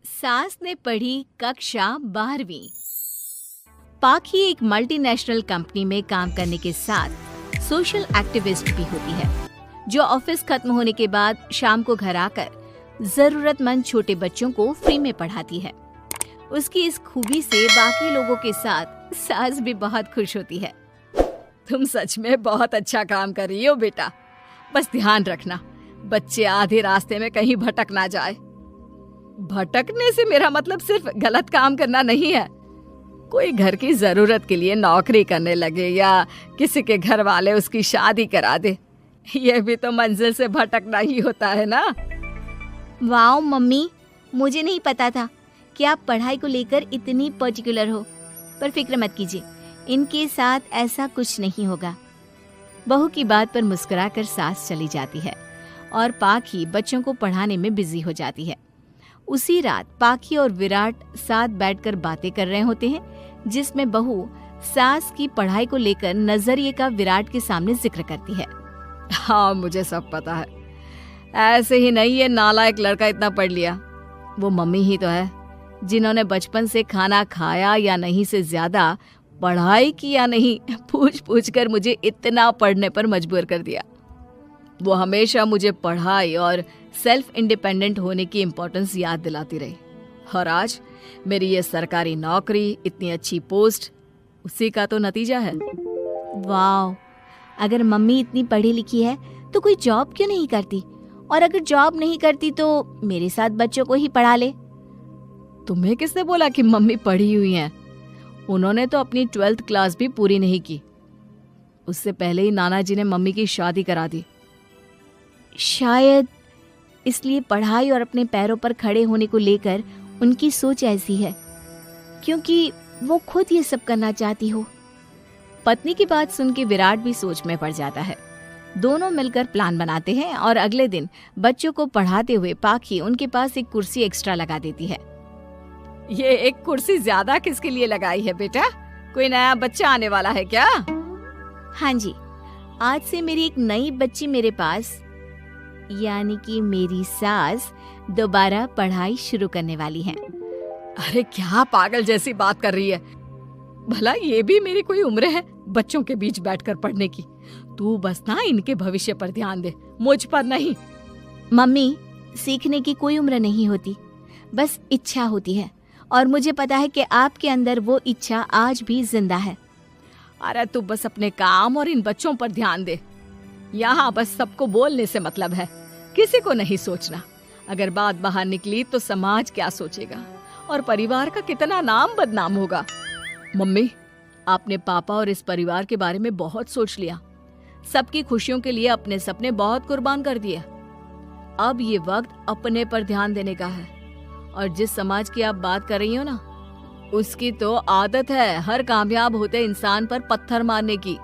सास ने पढ़ी कक्षा 12वीं। पाखी एक मल्टीनेशनल कंपनी में काम करने के साथ सोशल एक्टिविस्ट भी होती है, जो ऑफिस खत्म होने के बाद शाम को घर आकर जरूरतमंद छोटे बच्चों को फ्री में पढ़ाती है। उसकी इस खूबी से बाकी लोगों के साथ सास भी बहुत खुश होती है। तुम सच में बहुत अच्छा काम कर रही हो बेटा, बस ध्यान रखना बच्चे आधे रास्ते में कहीं भटक ना जाए। भटकने से मेरा मतलब सिर्फ गलत काम करना नहीं है। कोई घर की जरूरत के लिए नौकरी करने लगे या किसी के घर वाले उसकी शादी करा दे, ये भी तो मंजिल से भटकना ही होता है ना। वाओ मम्मी, मुझे नहीं पता था कि आप पढ़ाई को लेकर इतनी पर्टिकुलर हो। पर फिक्र मत कीजिए, इनके साथ ऐसा कुछ नहीं होगा। बहू की बात पर मुस्कुराकर सास चली जाती है और पाखी बच्चों को पढ़ाने में बिजी हो जाती है। उसी रात पाखी और विराट साथ बैठकर बातें कर रहे होते हैं, जिसमें बहू सास की पढ़ाई को लेकर नजरिए का विराट के सामने जिक्र करती है। हाँ, मुझे सब पता है। ऐसे ही नहीं ये नालायक लड़का इतना पढ़ लिया। वो मम्मी ही तो है जिन्होंने बचपन से खाना खाया या नहीं से ज्यादा पढ़ाई की या नहीं पूछ पूछ कर मुझे इतना पढ़ने पर मजबूर कर दिया। वो हमेशा मुझे पढ़ाई और सेल्फ इंडिपेंडेंट होने की इम्पोर्टेंस याद दिलाती रही, और आज मेरी ये सरकारी नौकरी, इतनी अच्छी पोस्ट, उसी का तो नतीजा है। वाओ, अगर मम्मी इतनी पढ़ी लिखी है तो कोई जॉब क्यों नहीं करती? और अगर जॉब नहीं करती तो मेरे साथ बच्चों को ही पढ़ा ले। तुम्हें किसने बोला कि मम्मी पढ़ी हुई हैं? उन्होंने तो अपनी 12th क्लास भी पूरी नहीं की। उससे पहले ही नाना जी ने मम्मी की शादी करा दी। शायद इसलिए पढ़ाई और अपने पैरों पर खड़े होने को लेकर उनकी सोच ऐसी है, क्योंकि वो खुद ये सब करना चाहती हो। पत्नी की बात सुन के विराट भी सोच में पड़ जाता है। दोनों मिलकर प्लान बनाते हैं और अगले दिन बच्चों को पढ़ाते हुए पाखी उनके पास एक कुर्सी एक्स्ट्रा लगा देती है। ये एक कुर्सी ज्यादा किसके लिए लगाई है बेटा? कोई नया बच्चा आने वाला है क्या? हाँ जी, आज से मेरी एक नई बच्ची मेरे पास, यानी कि मेरी सास, दोबारा पढ़ाई शुरू करने वाली है। अरे क्या पागल जैसी बात कर रही है? भला ये भी मेरी कोई उम्र है बच्चों के बीच बैठकर पढ़ने की? तू बस ना इनके भविष्य पर ध्यान दे, मुझ पर नहीं। मम्मी, सीखने की कोई उम्र नहीं होती, बस इच्छा होती है, और मुझे पता है कि आपके अंदर वो इच्छा आज भी जिंदा है। अरे तू बस अपने काम और इन बच्चों पर ध्यान दे। यहाँ बस सबको बोलने से मतलब है, किसी को नहीं सोचना। अगर बात बाहर निकली तो समाज क्या सोचेगा और परिवार का कितना नाम बदनाम होगा। मम्मी, आपने पापा और इस परिवार के बारे में बहुत सोच लिया। सबकी खुशियों के लिए अपने सपने बहुत कुर्बान कर दिए। अब ये वक्त अपने पर ध्यान देने का है। और जिस समाज की आप बात कर रही हो ना, उसकी तो आदत है हर कामयाब होते इंसान पर पत्थर मारने की।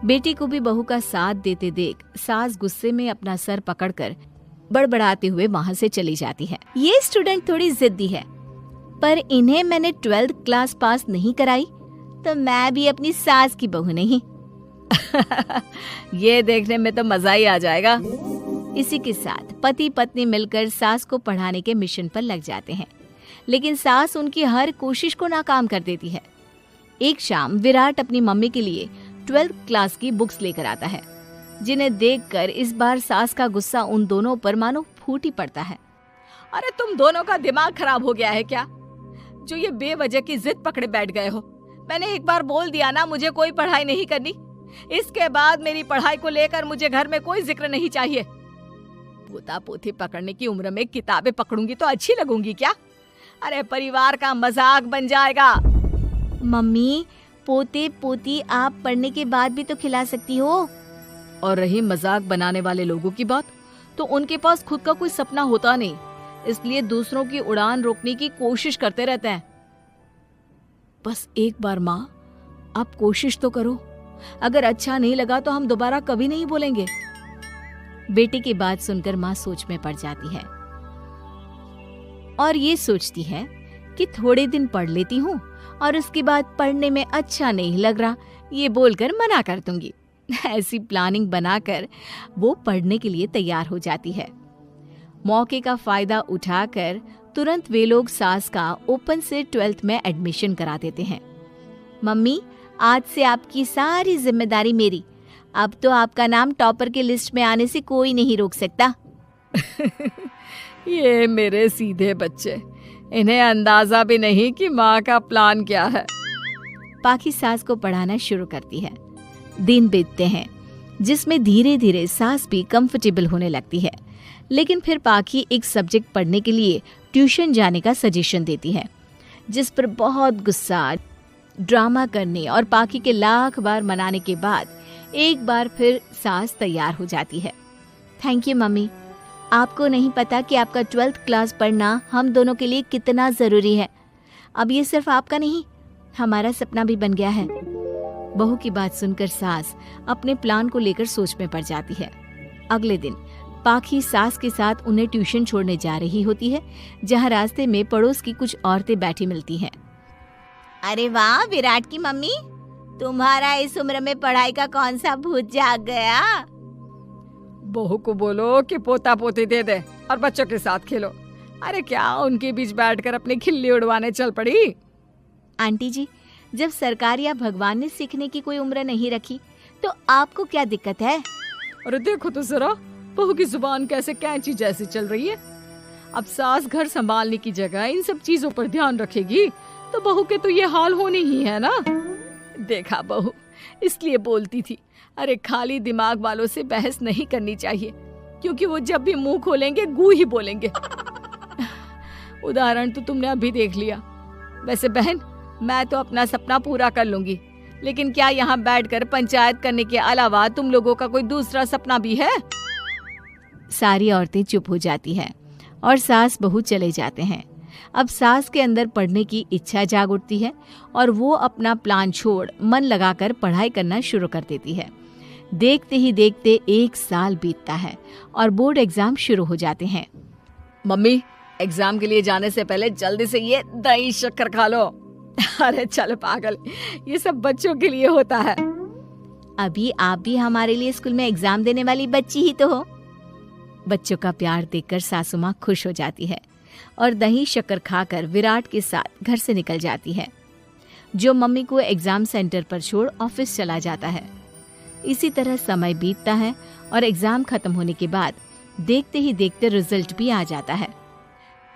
बेटी को भी बहू का साथ देते देख सास गुस्से में अपना सर पकड़कर बड़बड़ाते हुए वहां से चली जाती है। ये स्टूडेंट थोड़ी जिद्दी है, पर इन्हें मैंने 12th क्लास पास नहीं कराई तो मैं भी अपनी सास की बहू नहीं। ये देखने में तो मजा ही आ जाएगा। इसी के साथ पति पत्नी मिलकर सास को पढ़ाने के मिशन पर लग जाते हैं, लेकिन सास उनकी हर कोशिश को नाकाम कर देती है। एक शाम विराट अपनी मम्मी के लिए 12th क्लास की बुक्स लेकर आता है, जिन्हें देखकर इस बार सास का गुस्सा उन दोनों पर मानो फूट ही पड़ता है। अरे तुम दोनों का दिमाग खराब हो गया है क्या, जो ये बेवजह की जिद पकड़े बैठ गए हो? मैंने एक बार बोल दिया ना, मुझे कोई पढ़ाई नहीं करनी। इसके बाद मेरी पढ़ाई को लेकर मुझे घर में कोई जिक्र नहीं चाहिए। पोता पोती पकड़ने की उम्र में किताबें पकड़ूंगी तो अच्छी लगूंगी क्या? अरे परिवार का मजाक बन जाएगा। मम्मी, पोते पोती आप पढ़ने के बाद भी तो खिला सकती हो। और रही मजाक बनाने वाले लोगों की बात, तो उनके पास खुद का कोई सपना होता नहीं, इसलिए दूसरों की उड़ान रोकने की कोशिश करते रहते हैं। बस एक बार माँ, आप कोशिश तो करो। अगर अच्छा नहीं लगा तो हम दोबारा कभी नहीं बोलेंगे। बेटी की बात सुनकर माँ सोच में पड़ जाती है और ये सोचती है कि थोड़े दिन पढ़ लेती हूँ और उसके बाद पढ़ने में अच्छा नहीं लग रहा, ये बोलकर मना कर दूंगी। ऐसी प्लानिंग बनाकर वो पढ़ने के लिए तैयार हो जाती है। मौके का फायदा उठाकर तुरंत वे लोग सास का ओपन से 12th में एडमिशन करा देते हैं। मम्मी, आज से आपकी सारी जिम्मेदारी मेरी। अब तो आपका नाम टॉपर के लिस्ट में आने से कोई नहीं रोक सकता। ये मेरे सीधे बच्चे, इन्हें अंदाजा भी नहीं कि माँ का प्लान क्या है। पाखी सास को पढ़ाना शुरू करती है। दिन बीतते हैं जिसमें धीरे धीरे सास भी कंफर्टेबल होने लगती है, लेकिन फिर पाखी एक सब्जेक्ट पढ़ने के लिए ट्यूशन जाने का सजेशन देती है, जिस पर बहुत गुस्सा, ड्रामा करने और पाखी के लाख बार मनाने के बाद एक बार फिर सास तैयार हो जाती है। थैंक यू मम्मी, आपको नहीं पता कि आपका 12th क्लास पढ़ना हम दोनों के लिए कितना ज़रूरी है। अब ये सिर्फ आपका नहीं, हमारा सपना भी बन गया है। बहू की बात सुनकर सास अपने प्लान को लेकर सोच में पड़ जाती है। अगले दिन पाखी सास के साथ उन्हें ट्यूशन छोड़ने जा रही होती है, जहाँ रास्ते में पड़ोस की कुछ औरतें बैठी मिलती हैं। अरे वाह विराट की मम्मी, तुम्हारा इस उम्र में पढ़ाई का कौन सा भूत जाग गया? बहू को बोलो कि पोता पोती दे दे और बच्चों के साथ खेलो। अरे क्या उनके बीच बैठकर अपनी खिल्ली उड़वाने चल पड़ी? आंटी जी, जब सरकार या भगवान ने सीखने की कोई उम्र नहीं रखी तो आपको क्या दिक्कत है? अरे देखो तो जरा, बहू की जुबान कैसे कैंची जैसी चल रही है। अब सास घर संभालने की जगह इन सब चीजों पर ध्यान रखेगी तो बहू के तो ये हाल होने ही है ना। देखा बहू, इसलिए बोलती थी, अरे खाली दिमाग वालों से बहस नहीं करनी चाहिए, क्योंकि वो जब भी मुंह खोलेंगे गू ही बोलेंगे। उदाहरण तो तुमने अभी देख लिया। वैसे बहन, मैं तो अपना सपना पूरा कर लूंगी, लेकिन क्या यहाँ बैठकर पंचायत करने के अलावा तुम लोगों का कोई दूसरा सपना भी है? सारी औरतें चुप हो जाती हैं और सास बहू चले जाते हैं। अब सास के अंदर पढ़ने की इच्छा जाग उठती है और वो अपना प्लान छोड़ मन लगाकर पढ़ाई करना शुरू कर देती है। देखते ही देखते 1 साल बीतता है और बोर्ड एग्जाम शुरू हो जाते हैं। मम्मी, एग्जाम के लिए जाने से पहले जल्दी से ये दही शक्कर खा लो। अरे चल पागल, ये सब बच्चों के लिए होता है। अभी आप भी हमारे लिए स्कूल में एग्जाम देने वाली बच्ची ही तो हो। बच्चों का प्यार देखकर सासू माँ खुश हो जाती है और दही शक्कर खाकर विराट के साथ घर से निकल जाती है, जो मम्मी को एग्जाम सेंटर पर छोड़ ऑफिस चला जाता है। इसी तरह समय बीतता है और एग्जाम खत्म होने के बाद देखते ही देखते रिजल्ट भी आ जाता है।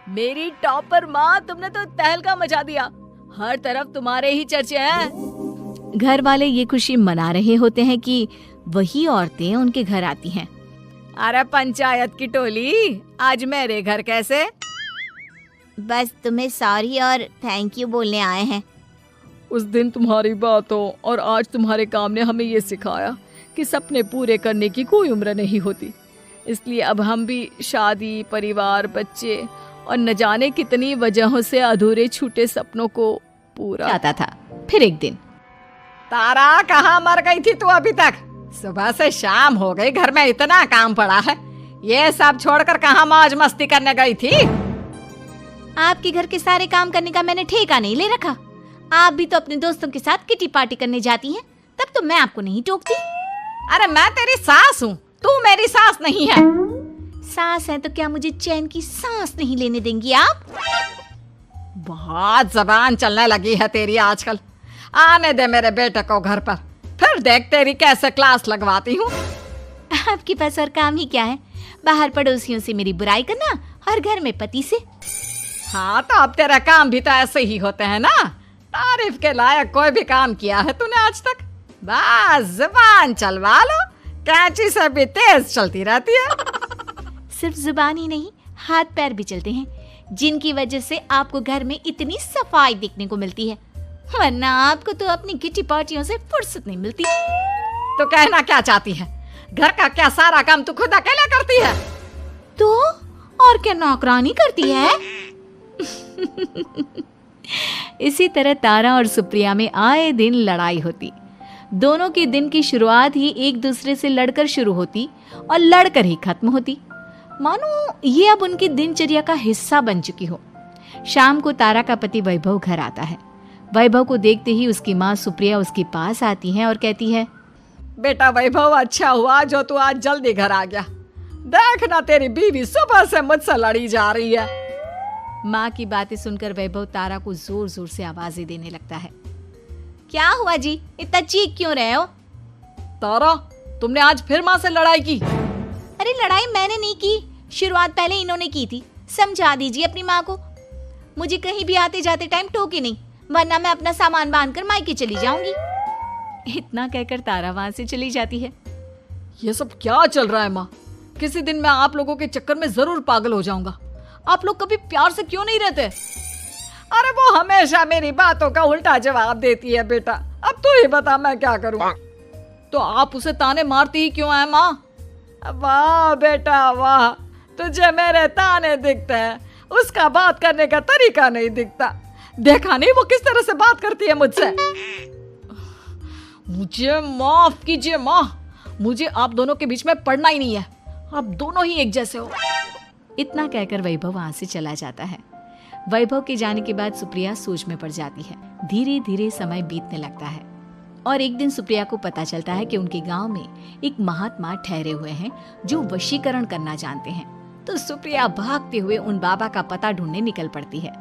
मेरी टॉपर माँ, तुमने तो तहलका मचा दिया। हर तरफ तुम्हारे ही चर्चे हैं। घर वाले ये खुशी मना रहे होते हैं कि वही औरतें उनके घर आती हैं। अरे पंचायत की टोली, आज मेरे घर कैसे? बस तुम्हें सॉरी और थैंक यू बोलने आए हैं। उस दिन तुम्हारी बातों और आज तुम्हारे काम ने हमें ये सिखाया कि सपने पूरे करने की कोई उम्र नहीं होती। इसलिए अब हम भी शादी, परिवार, बच्चे और न जाने कितनी वजहों से अधूरे छूटे सपनों को पूरा आता था। फिर एक दिन, तारा, कहाँ मर गई थी तू अभी तक? सुबह से शाम हो गई, घर में इतना काम पड़ा है, ये सब छोड़कर कहाँ मौज मस्ती करने गई थी? आपके घर के सारे काम करने का मैंने ठेका नहीं ले रखा। आप भी तो अपने दोस्तों के साथ किटी पार्टी करने जाती हैं, तब तो मैं आपको नहीं टोकती। अरे मैं तेरी सास हूँ, तू मेरी सास नहीं है। सास है तो क्या मुझे चैन की सांस नहीं लेने देंगी आप? बहुत जबान चलने लगी है तेरी आजकल। आने दे मेरे बेटे को घर पर, फिर देख तेरी कैसे क्लास लगवाती हूँ। आपके पास और काम ही क्या है? बाहर पड़ोसियों से मेरी बुराई करना और घर में पति से। हाँ, तो अब तेरा काम भी तो ऐसे ही होते हैं ना। तारीफ के लायक कोई भी काम किया है तूने आज तक? बस जुबान चलवा लो, कैंची से भी तेज चलती रहती है। सिर्फ जुबान ही नहीं, हाथ पैर भी चलते हैं, जिनकी वजह से आपको घर में इतनी सफाई देखने को मिलती है, वरना आपको तो अपनी किटी पार्टियों से फुर्सत नहीं मिलती। तो कहना क्या चाहती है? घर का क्या सारा काम तू खुद अकेले करती है? तो और क्या नौकरानी करती है? इसी तरह तारा और सुप्रिया में आए दिन लड़ाई होती। दोनों के दिन की शुरुआत ही एक दूसरे से लड़कर शुरू होती और लड़कर ही खत्म होती, मानो ये अब उनकी दिनचर्या का हिस्सा बन चुकी हो। शाम को तारा का पति वैभव घर आता है। वैभव को देखते ही उसकी माँ सुप्रिया उसके पास आती है और कहती है, बेटा वैभव, अच्छा हुआ जो तू आज जल्दी घर आ गया। देखना तेरी बीवी सुबह से मुझसे लड़ी जा रही है। माँ की बातें सुनकर वैभव तारा को जोर जोर से आवाजें देने लगता है। क्या हुआ जी, इतना चीख क्यों रहे हो? तारा, तुमने आज फिर माँ से लड़ाई की? अरे लड़ाई मैंने नहीं की, शुरुआत पहले इन्होंने की थी। समझा दीजिए अपनी माँ को। मुझे कहीं भी आते जाते टाइम टोके नहीं, वरना मैं अपना सामान बांधकर मायके चली जाऊंगी। इतना कहकर तारा वहां से चली जाती है। ये सब क्या चल रहा है माँ? किसी दिन मैं आप लोगों के चक्कर में जरूर पागल हो जाऊंगा। आप लोग कभी प्यार से क्यों नहीं रहते? अरे वो हमेशा मेरी बातों का उल्टा जवाब देती है बेटा। अब तू ही बता मैं क्या करूं? तो आप उसे ताने मारती ही क्यों है माँ? वाह बेटा वाह, तुझे मेरे ताने दिखते हैं, उसका बात करने का तरीका नहीं दिखता। देखा नहीं वो किस तरह से बात करती है मुझसे। मुझे माफ कीजिए माँ, मुझे आप दोनों के बीच में पड़ना ही नहीं है। आप दोनों ही एक जैसे हो। इतना कहकर वैभव वहां से चला जाता है। वैभव के जाने के बाद सुप्रिया सोच में पड़ जाती है। धीरे धीरे समय बीतने लगता है और एक दिन सुप्रिया को पता चलता है कि उनके गांव में एक महात्मा ठहरे हुए हैं जो वशीकरण करना जानते हैं। तो सुप्रिया भागते हुए उन बाबा का पता ढूंढने निकल पड़ती है।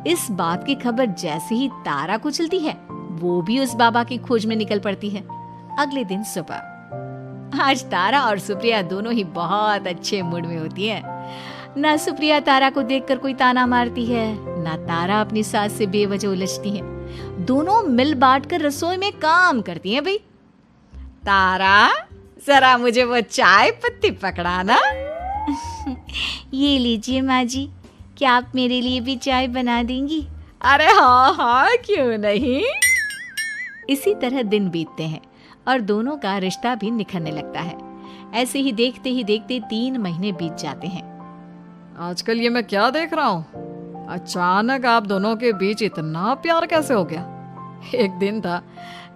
इस बात की खबर जैसे ही तारा को चलती है, वो भी उस बाबा की खोज में निकल पड़ती है। अगले दिन सुबह आज तारा और सुप्रिया दोनों ही बहुत अच्छे मूड में होती है। ना सुप्रिया तारा को देखकर कोई ताना मारती है, ना तारा अपनी सास से बेवजह उलझती है। दोनों मिल बांट कर रसोई में काम करती हैं। भाई तारा, जरा मुझे वो चाय पत्ती पकड़ाना। ये लीजिए माँ जी, क्या आप मेरे लिए भी चाय बना देंगी? अरे हाँ हाँ, क्यों नहीं। इसी तरह दिन बीतते हैं और दोनों का रिश्ता भी निखरने लगता है। ऐसे ही देखते 3 महीने बीत जाते हैं। आजकल ये मैं क्या देख रहा हूँ? अचानक आप दोनों के बीच इतना प्यार कैसे हो गया? एक दिन था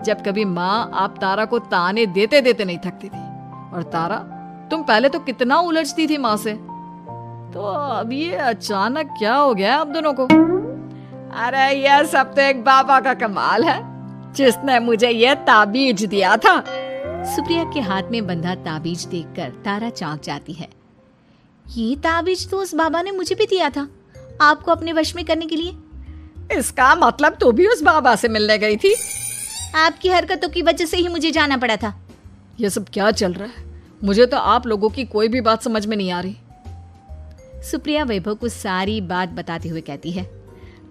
जब कभी माँ आप तारा को ताने देते देते नहीं थकती थी, और तारा तुम पहले तो कितना उलझती थी माँ से, तो अब ये अचानक क्या हो गया आप दोनों को? अरे यह सब तो एक बाबा का कमाल है, जिसने मुझे ये ताबीज दिया था। सुप्रिया के हाथ में बंधा ताबीज देखकर तारा चौंक जाती है। ये ताबीज तो उस बाबा ने मुझे भी दिया था, आपको अपने वश में करने के लिए। इसका मतलब तू भी उस बाबा से मिलने गई थी? आपकी हरकतों की वजह से ही मुझे जाना पड़ा था। ये सब क्या चल रहा है? मुझे तो आप लोगों की कोई भी बात समझ में नहीं आ रही। सुप्रिया वैभव को सारी बात बताते हुए कहती है।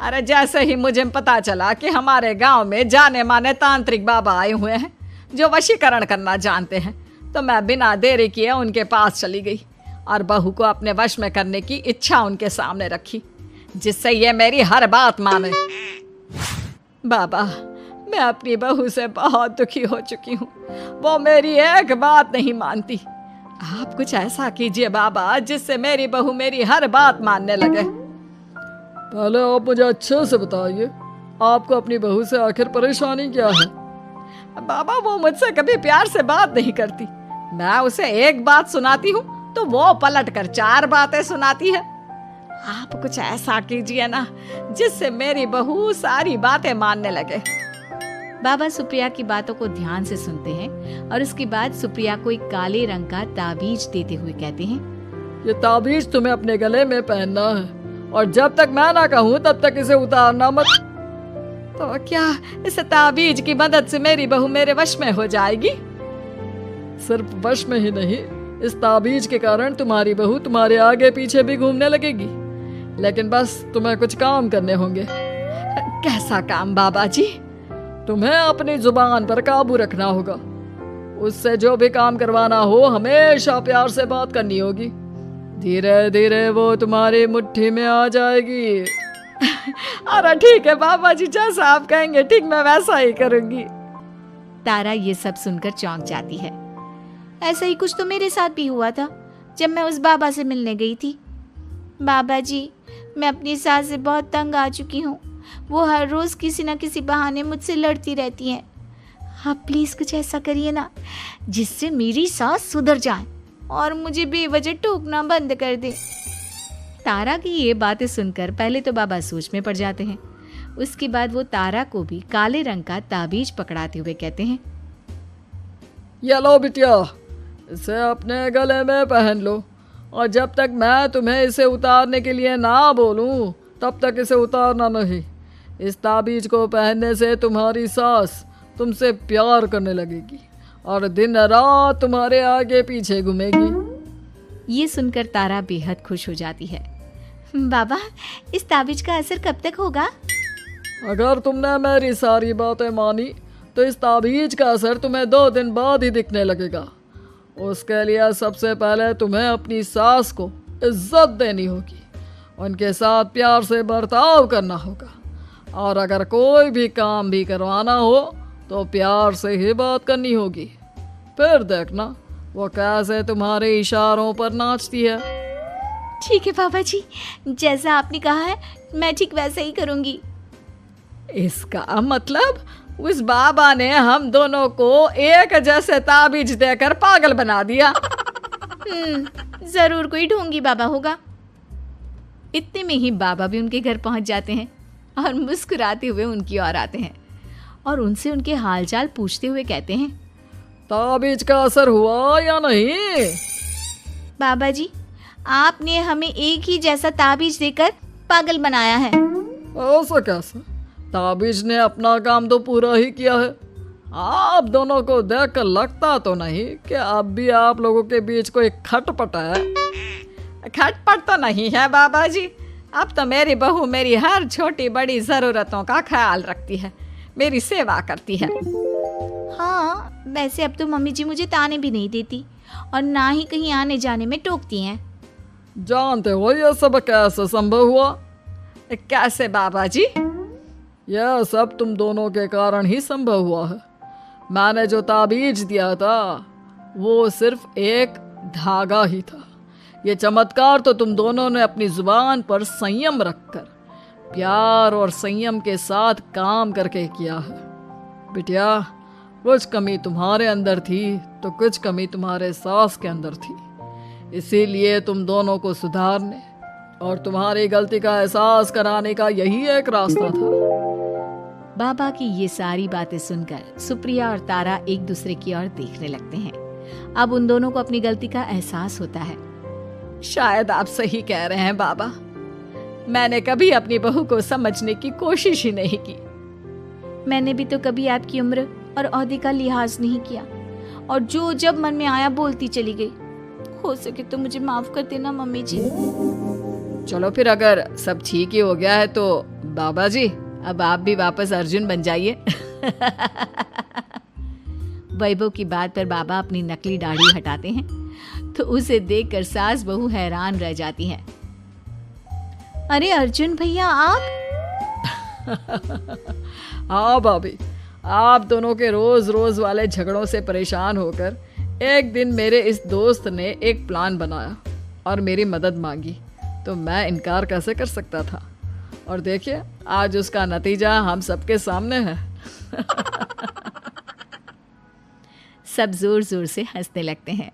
अरे जैसे ही मुझे पता चला कि हमारे गांव में जाने माने तांत्रिक बाबा आए हुए हैं जो वशीकरण करना जानते हैं, तो मैं बिना देरी किए उनके पास चली गई और बहू को अपने वश में करने की इच्छा उनके सामने रखी, जिससे ये मेरी हर बात माने। बाबा, मैं अपनी बहू से बहुत दुखी हो चुकी हूँ, वो मेरी एक बात नहीं मानती। आप कुछ ऐसा कीजिए बाबा जिससे मेरी बहू मेरी हर बात मानने लगे। पहले आप मुझे अच्छे से बताइए, आपको अपनी बहू से आखिर परेशानी क्या है? बाबा, वो मुझसे कभी प्यार से बात नहीं करती। मैं उसे एक बात सुनाती हूँ तो वो पलट कर 4 बातें सुनाती है। आप कुछ ऐसा कीजिए ना जिससे मेरी बहू सारी बातें मानने लगे। बाबा सुप्रिया की बातों को ध्यान से सुनते हैं और उसके बाद सुप्रिया को एक काले रंग का ताबीज देते हुए कहते हैं, ये ताबीज तुम्हें अपने गले में पहनना है और जब तक मैं ना कहूँ तब तक इसे उतारना मत। तो क्या इस ताबीज की मदद से मेरी बहू मेरे वश में हो जाएगी? सिर्फ वश में ही नहीं, इस ताबीज के कारण तुम्हारी बहू तुम्हारे आगे पीछे भी घूमने लगेगी। लेकिन बस तुम्हें कुछ काम करने होंगे। कैसा काम बाबा जी? तुम्हें अपनी जुबान पर काबू रखना होगा। उससे जो भी काम करवाना हो हमेशा प्यार से बात करनी होगी। धीरे धीरे वो तुम्हारी मुट्ठी में आ जाएगी। अरे ठीक है बाबा जी, जैसा आप कहेंगे ठीक मैं वैसा ही करूंगी। तारा ये सब सुनकर चौंक जाती है। ऐसा ही कुछ तो मेरे साथ भी हुआ था जब मैं उस बाबा से मिलने गई थी। बाबा जी, मैं अपनी सास से बहुत तंग आ चुकी हूँ। वो हर रोज किसी न किसी बहाने मुझसे लड़ती रहती हैं। आप प्लीज कुछ ऐसा करिए ना जिससे मेरी सास सुधर जाए और मुझे बेवजह टोकना बंद कर दे। तारा की ये बातें सुनकर पहले तो बाबा सोच में पड़ जाते हैं। उसके बाद वो तारा को भी काले रंग का ताबीज पकड़ाते हुए कहते हैं, ये लो बिटिया, इसे अपने गले में पहन लो और जब तक मैं तुम्हें इसे उतारने के लिए ना बोलूं तब तक इसे उतारना नहीं। इस ताबीज को पहनने से तुम्हारी सास तुमसे प्यार करने लगेगी और दिन रात तुम्हारे आगे पीछे घूमेगी। ये सुनकर तारा बेहद खुश हो जाती है। बाबा, इस ताबीज का असर कब तक होगा? अगर तुमने मेरी सारी बातें मानी तो इस ताबीज का असर तुम्हें 2 दिन बाद ही दिखने लगेगा। उसके लिए सबसे पहले तुम्हें अपनी सास को इज्जत देनी होगी, उनके साथ प्यार से बर्ताव करना होगा, और अगर कोई भी काम भी करवाना हो तो प्यार से ही बात करनी होगी। फिर देखना वो कैसे तुम्हारे इशारों पर नाचती है। ठीक है बाबा जी, जैसा आपने कहा है मैं ठीक वैसे ही करूंगी। इसका मतलब उस बाबा ने हम दोनों को एक जैसे ताबीज देकर पागल बना दिया। जरूर कोई ढोंगी बाबा होगा। इतने में ही बाबा भी उनके घर पहुंच जाते हैं और मुस्कुराते हुए उनकी ओर आते हैं और उनसे उनके हालचाल पूछते हुए कहते हैं, ताबीज का असर हुआ या नहीं? बाबा जी, आपने हमें एक ही जैसा ताबीज देकर पागल बनाया है। ऐसा कैसे? ताबीज ने अपना काम तो पूरा ही किया है। आप दोनों को देखकर लगता तो नहीं कि अब भी आप लोगों के बीच कोई खटपट है। खटपट तो नहीं है बाबा जी। अब तो मेरी बहू मेरी हर छोटी बड़ी ज़रूरतों का ख्याल रखती है, मेरी सेवा करती है। हाँ, वैसे अब तो मम्मी जी मुझे ताने भी नहीं देती और ना ही कहीं आने जाने में टोकती हैं। जानते हो यह सब कैसे संभव हुआ? कैसे बाबा जी? यह सब तुम दोनों के कारण ही संभव हुआ है। मैंने जो ताबीज दिया था वो सिर्फ एक धागा ही था। ये चमत्कार तो तुम दोनों ने अपनी जुबान पर संयम रखकर प्यार और संयम के साथ काम करके किया है। बिटिया, कुछ कमी तुम्हारे अंदर थी तो कुछ कमी तुम्हारे सास के अंदर थी, इसीलिए तुम दोनों को सुधारने और तुम्हारी गलती का एहसास कराने का यही एक रास्ता था। बाबा की ये सारी बातें सुनकर सुप्रिया और तारा एक दूसरे की ओर देखने लगते हैं। अब उन दोनों को अपनी गलती का एहसास होता है। शायद आप सही कह रहे हैं बाबा। मैंने कभी अपनी बहू को समझने की कोशिश ही नहीं की। मैंने भी तो कभी आपकी उम्र और ओहदे का लिहाज नहीं किया और जो जब मन में आया बोलती चली गई। हो सके तो मुझे माफ कर देना मम्मी जी। चलो फिर, अगर सब ठीक ही हो गया है तो बाबा जी अब आप भी वापस अर्जुन बन जाइए। वैभव की बात पर बाबा अपनी नकली दाढ़ी हटाते हैं तो उसे देखकर सास बहू हैरान रह जाती हैं। अरे अर्जुन भैया, आप? हाँ भाभी, आप दोनों के रोज रोज वाले झगड़ों से परेशान होकर एक दिन मेरे इस दोस्त ने एक प्लान बनाया और मेरी मदद मांगी, तो मैं इनकार कैसे कर सकता था। और देखिए, आज उसका नतीजा हम सबके सामने है। सब जोर जोर से हंसने लगते हैं।